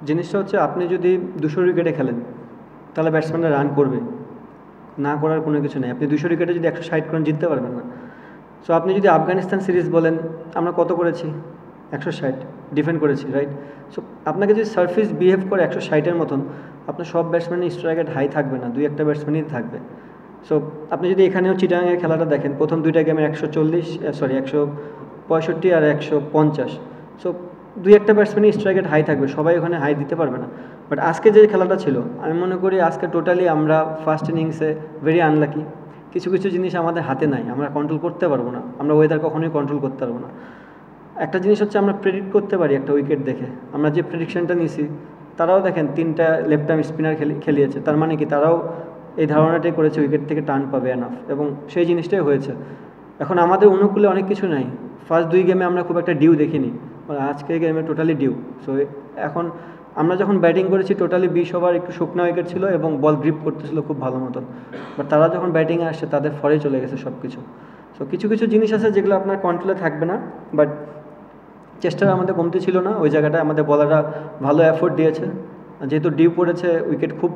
জিনিসটা হচ্ছে আপনি যদি 200 উইকেটে খেলেন তাহলে ব্যাটসম্যানরা রান করবে, না করার কোনো কিছু নেই। আপনি 200 উইকেটে যদি 160 রান জিততে পারবেন না। সো আপনি যদি আফগানিস্তান সিরিজ বলেন, আমরা কত করেছি? 160 ডিফেন্ড করেছি, রাইট? সো আপনাকে যদি সার্ফেস বিহেভ করে 160-এর মতন, আপনার সব ব্যাটসম্যানের স্ট্রাইক রেট হাই থাকবে না, 2-1টা ব্যাটসম্যানই থাকবে। সো আপনি যদি এখানেও চিটাগাংয়ের খেলাটা দেখেন, প্রথম 2টা গেমে 165 আর 150। সো 2-1টা ব্যাটসম্যানই স্ট্রাইক রেট হাই থাকবে, সবাই ওখানে হাই দিতে পারবে না। বাট আজকে যে খেলাটা ছিল, আমি মনে করি আজকে টোটালি আমরা ফার্স্ট ইনিংসে ভেরি আনলাকি। কিছু কিছু জিনিস আমাদের হাতে নাই, আমরা কন্ট্রোল করতে পারবো না, আমরা ওয়েদার কখনোই কন্ট্রোল করতে পারবো না। একটা জিনিস হচ্ছে আমরা প্রেডিক্ট করতে পারি একটা উইকেট দেখে, আমরা যে প্রেডিকশনটা নিছি, তারাও দেখেন 3টা লেফট আর্ম স্পিনার খেলিয়েছে, তার মানে কি তারাও এই ধারণাটাই করেছে উইকেট থেকে টার্ন পাবে এনাফ, এবং সেই জিনিসটাই হয়েছে। এখন আমাদের অনুকূলে অনেক কিছু নাই। ফার্স্ট 2 গেমে আমরা খুব একটা ডিউ দেখিনি, আজকে গেমে টোটালি ডিউ। সো এখন আমরা যখন ব্যাটিং করেছি টোটালি 20 ওভার একটু শুকনা উইকেট ছিল এবং বল গ্রিপ করতেছিল খুব ভালো মতন। বাট তারা যখন ব্যাটিংয়ে আসছে তাদের ফরে চলে গেছে সব কিছু। সো কিছু কিছু জিনিস আছে যেগুলো আপনার কন্ট্রোলে থাকবে না, বাট চেষ্টাটা আমাদের কমতি ছিল না। ওই জায়গাটায় আমাদের বলাররা ভালো এফোর্ট দিয়েছে, যেহেতু ডিউ পড়েছে উইকেট খুব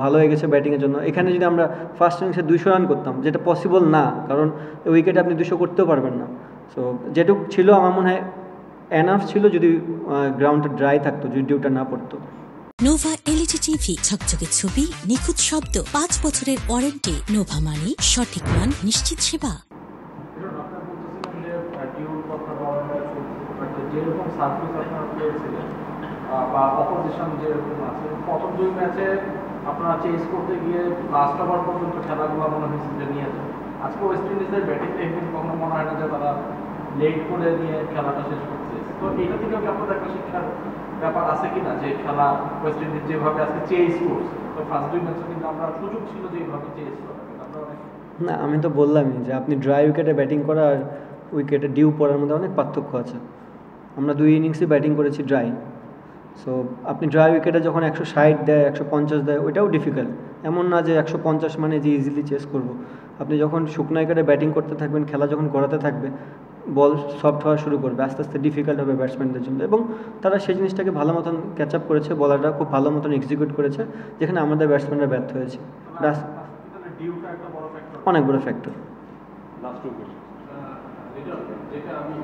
ভালো হয়ে গেছে ব্যাটিংয়ের জন্য। এখানে যদি আমরা ফার্স্ট ইনিংসে 200 রান করতাম, যেটা পসিবল না, কারণ উইকেটে আপনি 200 করতেও পারবেন না। সো যেটুকু ছিল আমার মনে হয় এনাফ ছিল, যদি গ্রাউন্ডটা ড্রাই থাকতো, যদি ডিউটা না পড়তো। নোভা এলইডি টিভি, ঝকঝকে ছবি, নিখুঁত শব্দ, 5 বছরের ওয়ারেন্টি। নোভা মানে সঠিক মান, নিশ্চিত সেবা। যেরকম সার্ভিস আপনারা পেয়েছিলেন বা অপোজিশন যেরকম আছে, প্রথম 2 ম্যাচে আপনারা চেস করতে গিয়ে লাস্ট ওভার পর্যন্ত খেলাগুলো মনে হয়েছে যে নিয়েছে। আজকে ওয়েস্ট ইন্ডিজের ব্যাটিং টেকনিক কখনো মনে হয় না যে তারা লেট করে নিয়ে খেলাটা শেষ করছে। তো এটা থেকেও কি আপনাদের একটা শিক্ষার ব্যাপার আছে কিনা, যে খেলা ওয়েস্ট ইন্ডিজ যেভাবে আজকে চেস করছে, তো ফার্স্ট 2 ম্যাচে কিন্তু আমরা সুযোগ ছিল যে এইভাবে চেস করা। না, আমি তো বললামই যে আপনি ড্রাই উইকেটে ব্যাটিং করা আর উইকেটে ডিউ পড়ার মধ্যে অনেক পার্থক্য আছে। আমরা 2 ইনিংসই ব্যাটিং করেছি ড্রাই। সো আপনি ড্রাই উইকেটে যখন 160 দেয়, 150 দেয়, ওইটাও ডিফিকাল্ট। এমন না যে 150 মানে যে ইজিলি চেস করব। আপনি যখন শুকনো উইকেটে ব্যাটিং করতে থাকবেন, খেলা যখন গড়াতে থাকবে, বল সফট হওয়া শুরু করবে, আস্তে আস্তে ডিফিকাল্ট হবে ব্যাটসম্যানদের জন্য। এবং তারা সেই জিনিসটাকে ভালো মতন ক্যাচ আপ করেছে, বলাররা খুব ভালো মতন এক্সিকিউট করেছে, যেখানে আমাদের ব্যাটসম্যানরা ব্যর্থ হয়েছে। অনেক বড় ফ্যাক্টর। যেটা আমি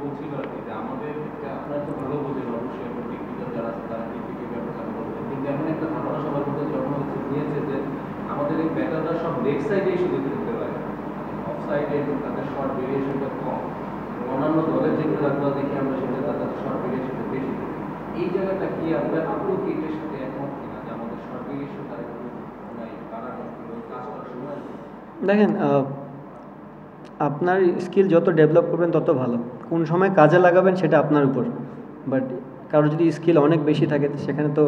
বলছিলাম আর কি, যে আমাদের আপনারা তো ভালো বোঝেন অবশ্যই, এবং টেকনিক্যাল যারা আছে তারা টেকনিক্যাল ব্যবস্থা করবে, কিন্তু এমন একটা ধারণা সবার মধ্যে জন্ম নিয়েছে যে আমাদের এই ব্যাটাররা সব লেগ সাইডেই শুধু খেলতে পারে, অফ সাইডে তাদের শর্ট ভেরিয়েশনটা কম। অন্যান্য দলের যে খেলাগুলো দেখি আমরা, সেটা তাদের শর্ট ভেরিয়েশনটা বেশি। এই জায়গাটা কি আপনিও কি এটার সাথে একমত কিনা, যে আমাদের শর্ট ভেরিয়েশনটা একটু বাড়ানো, কাজ করার সময়? দেখেন, আপনার স্কিল যত ডেভেলপ করবেন তত ভালো, কোন সময় কাজে লাগাবেন সেটা আপনার উপর। বাট কারো যদি স্কিল অনেক বেশি থাকে, সেখানে তো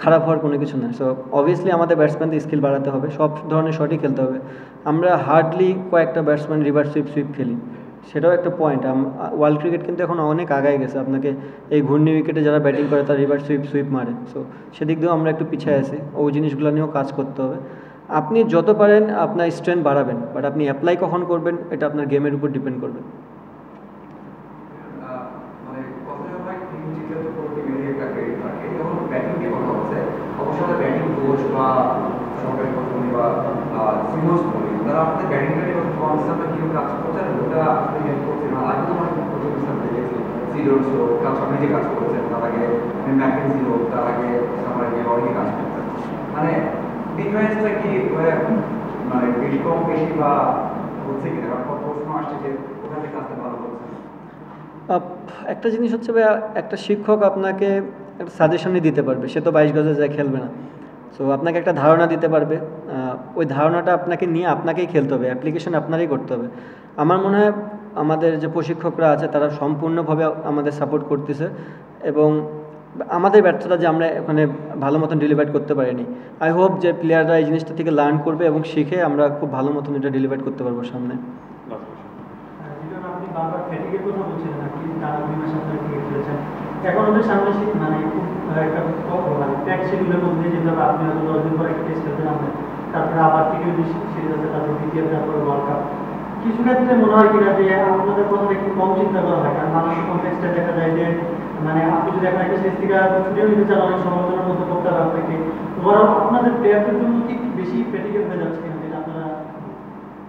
খারাপ হওয়ার কোনো কিছু না। সো অবভিয়াসলি আমাদের ব্যাটসম্যানদের স্কিল বাড়াতে হবে, সব ধরনের শটই খেলতে হবে। আমরা হার্ডলি কয়েকটা ব্যাটসম্যান রিভার্স সুইপ খেলি, সেটাও একটা পয়েন্ট। ওয়ার্ল্ড ক্রিকেট কিন্তু এখন অনেক আগায় গেছে। আপনাকে এই ঘূর্ণি উইকেটে যারা ব্যাটিং করে তারা রিভার্স সুইপ মারে। সো সেদিক দিয়েও আমরা একটু পিছিয়ে আছি, ওই জিনিসগুলো নিয়েও কাজ করতে হবে। আপনি যত পারেন আপনার স্ট্রেংথ বাড়াবেন, বাট আপনি অ্যাপ্লাই কখন করবেন এটা আপনার গেমের উপর ডিপেন্ড করবে। মানে ডিফারেন্সটা কি মানে বেশি কম বেশি বা হচ্ছে কিনা, কত প্রশ্ন আসছে যে ওখান থেকে কাজটা ভালো হচ্ছে? একটা জিনিস হচ্ছে ভাই, একটা শিক্ষক আপনাকে একটা সাজেশনই দিতে পারবে, সে তো 22 গজে যায় খেলবে না। সো আপনাকে একটা ধারণা দিতে পারবে, ওই ধারণাটা আপনাকে নিয়ে আপনাকেই খেলতে হবে, অ্যাপ্লিকেশন আপনারই করতে হবে। আমার মনে হয় আমাদের যে প্রশিক্ষকরা আছে তারা সম্পূর্ণভাবে আমাদের সাপোর্ট করতেছে, এবং আমাদের ব্যর্থতা যে আমরা ওখানে ভালো মতন ডেলিভার করতে পারিনি। আই হোপ যে প্লেয়াররা এই জিনিসটা থেকে লার্ন করবে এবং শিখে আমরা খুব ভালো মতন এটা ডেলিভার করতে পারবো সামনে। এখন ওদের সামনে মানে খুব একটা মানে প্যাক শিডিউলের মধ্যে যেটা আপনি হয়তো 10 দিন পরে একটা টেস্ট খেলতে নামবেন, তারপরে আবার থেকে সিরিজ আছে, তারপর দ্বিতীয়, তারপরে ওয়ার্ল্ড কাপ। কিছু ক্ষেত্রে মনে হয় কিনা যে আমাদের কথা একটু কম চিন্তা করা হয়, কারণ মানুষের কনটেক্সটে দেখা যায় যে মানে আপনি যদি এখন একটা শেষ থেকে ছুটিও নিতে চান অনেক সমালোচনার মধ্যে পড়তে হবে আপনাকে। ওভারঅল আপনাদের প্লেয়ারদের জন্য কি একটু বেশি প্র্যাকটিক্যাল হয়ে যাচ্ছে কিনা, যেটা আপনারা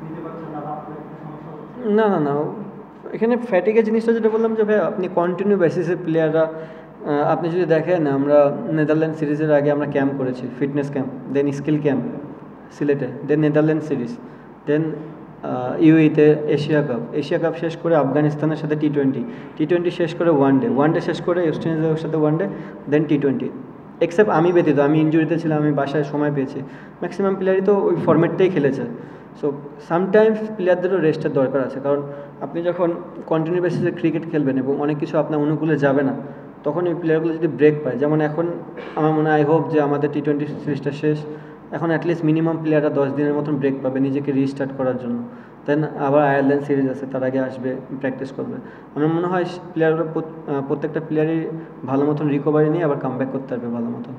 নিতে পারছেন না বা আপনাদের একটু সমস্যা হচ্ছে? না এখানে ফ্যাটিকের জিনিসটা যেটা বললাম যে ভাই আপনি কন্টিনিউ বেসিসে প্লেয়াররা, আপনি যদি দেখেন আমরা নেদারল্যান্ড সিরিজের আগে আমরা ক্যাম্প করেছি, ফিটনেস ক্যাম্প, দেন স্কিল ক্যাম্প সিলেটে, দেন নেদারল্যান্ড সিরিজ, দেন ইউএইতে এশিয়া কাপ শেষ করে আফগানিস্তানের সাথে টি-20 শেষ করে ওয়ানডে শেষ করে ওয়েস্ট ইন্ডিজের সাথে ওয়ানডে, দেন টি-20। এক্সেপ্ট আমি ব্যতীত, আমি ইনজুরিতে ছিলাম, আমি বাসায় সময় পেয়েছি, ম্যাক্সিমাম প্লেয়ারই তো ওই ফরম্যাটটাই খেলেছে। সো সামটাইমস প্লেয়ারদেরও রেস্টের দরকার আছে, কারণ আপনি যখন কন্টিনিউ বেসিসে ক্রিকেট খেলবেন এবং অনেক কিছু আপনার অনুকূলে যাবে না, তখন এই প্লেয়ারগুলো যদি ব্রেক পায়, যেমন এখন আমার মনে হয় আই হোপ যে আমাদের টি-20 সিরিজটা শেষ, এখন অ্যাটলিস্ট মিনিমাম প্লেয়াররা 10 দিনের মতন ব্রেক পাবে নিজেকে রিস্টার্ট করার জন্য, দেন আবার আয়ারল্যান্ড সিরিজ আছে, তার আগে আসবে, প্র্যাকটিস করবে। আমার মনে হয় প্লেয়াররা প্রত্যেকটা প্লেয়ারই ভালো মতন রিকভারি নিয়ে আবার কামব্যাক করতে পারবে ভালো মতন।